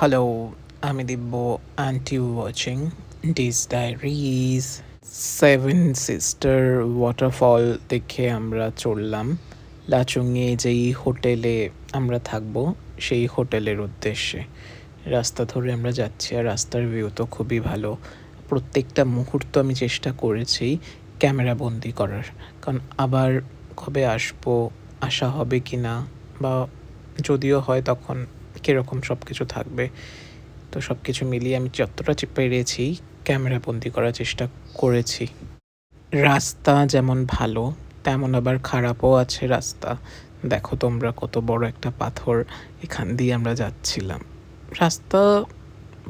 Hello, আমি দিব্য and you watching These Diaries. Seven sister waterfall দেখে আমরা চললাম লাচুংয়ে যেই হোটেলে আমরা থাকবো সেই হোটেলের উদ্দেশ্যে। রাস্তা ধরে আমরা যাচ্ছি আর রাস্তার ভিউ তো খুবই ভালো। প্রত্যেকটা মুহূর্ত আমি চেষ্টা করেছি ক্যামেরা বন্দি করার, কারণ আবার কবে আসবো, আসা হবে কি না, বা যদিও হয় তখন কীরকম সব কিছু থাকবে। তো সব কিছু মিলিয়ে আমি যতটা পেরেছি ক্যামেরা বন্দি করার চেষ্টা করেছি। রাস্তা যেমন ভালো তেমন আবার খারাপও আছে রাস্তা। দেখো তোমরা কত বড় একটা পাথর, এখান দিয়ে আমরা যাচ্ছিলাম। রাস্তা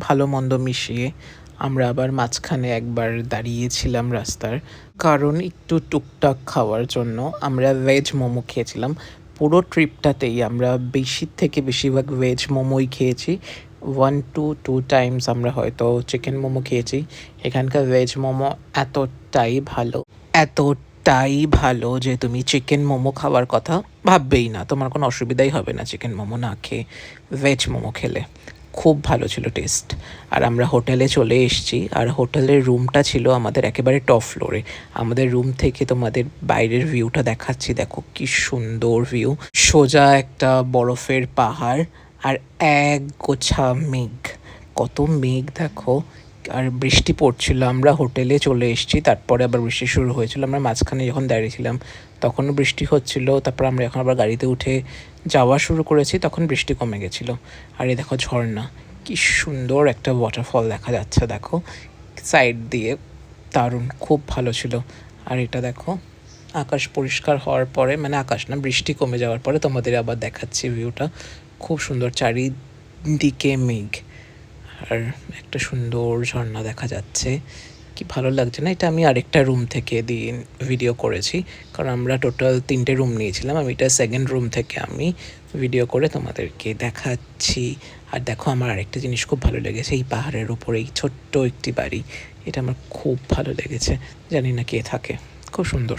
ভালো মন্দ মিশিয়ে আমরা আবার মাঝখানে একবার দাঁড়িয়েছিলাম রাস্তার, কারণ একটু টুকটাক খাওয়ার জন্য। আমরা ভেজ মোমো খেয়েছিলাম। পুরো ট্রিপটাতেই আমরা বেশিরভাগ ভেজ মোমোই খেয়েছি। 1 to 2 টাইমস আমরা হয়তো চিকেন মোমো খেয়েছি। এখানকার ভেজ মোমো এতটাই ভালো যে তুমি চিকেন মোমো খাওয়ার কথা ভাববেই না, তোমার কোনো অসুবিধাই হবে না চিকেন মোমো না খেয়ে ভেজ মোমো খেলে। খুব ভালো ছিল টেস্ট। আর আমরা হোটেলে চলে এসেছি, আর হোটেলের রুমটা ছিল আমাদের একেবারে টপ ফ্লোরে। আমাদের রুম থেকে তোমাদের বাইরের ভিউটা দেখাচ্ছি, দেখো কি সুন্দর ভিউ। সোজা একটা বরফের পাহাড় আর এক গোছা মেঘ, কত মেঘ দেখো। আর বৃষ্টি পড়ছিল, আমরা হোটেলে চলে এসেছি, তারপরে আবার বৃষ্টি শুরু হয়েছিল। আমরা মাঝখানে যখন দাঁড়িয়েছিলাম তখনও বৃষ্টি হচ্ছিল, তারপর আমরা এখন আবার গাড়িতে উঠে যাওয়া শুরু করেছি, তখন বৃষ্টি কমে গেছিলো। আর এই দেখো ঝর্ণা, কি সুন্দর একটা ওয়াটারফল দেখা যাচ্ছে দেখো সাইড দিয়ে, দারুণ, খুব ভালো ছিল। আর এটা দেখো আকাশ পরিষ্কার হওয়ার পরে, মানে আকাশ না, বৃষ্টি কমে যাওয়ার পরে তোমাদের আবার দেখাচ্ছি ভিউটা। খুব সুন্দর, চারিদিকে মেঘ আর একটা সুন্দর ঝর্ণা দেখা যাচ্ছে, কি ভালো লাগছে না? এটা আমি আরেকটা রুম থেকে ভিডিও করেছি, কারণ আমরা টোটাল 3টে রুম নিয়েছিলাম। আমি এটা সেকেন্ড রুম থেকে আমি ভিডিও করে তোমাদেরকে দেখাচ্ছি। আর দেখো আমার আরেকটা জিনিস খুব ভালো লেগেছে, এই পাহাড়ের ওপরে এই ছোট্ট একটি বাড়ি, এটা আমার খুব ভালো লেগেছে। জানি না কে থাকে, খুব সুন্দর।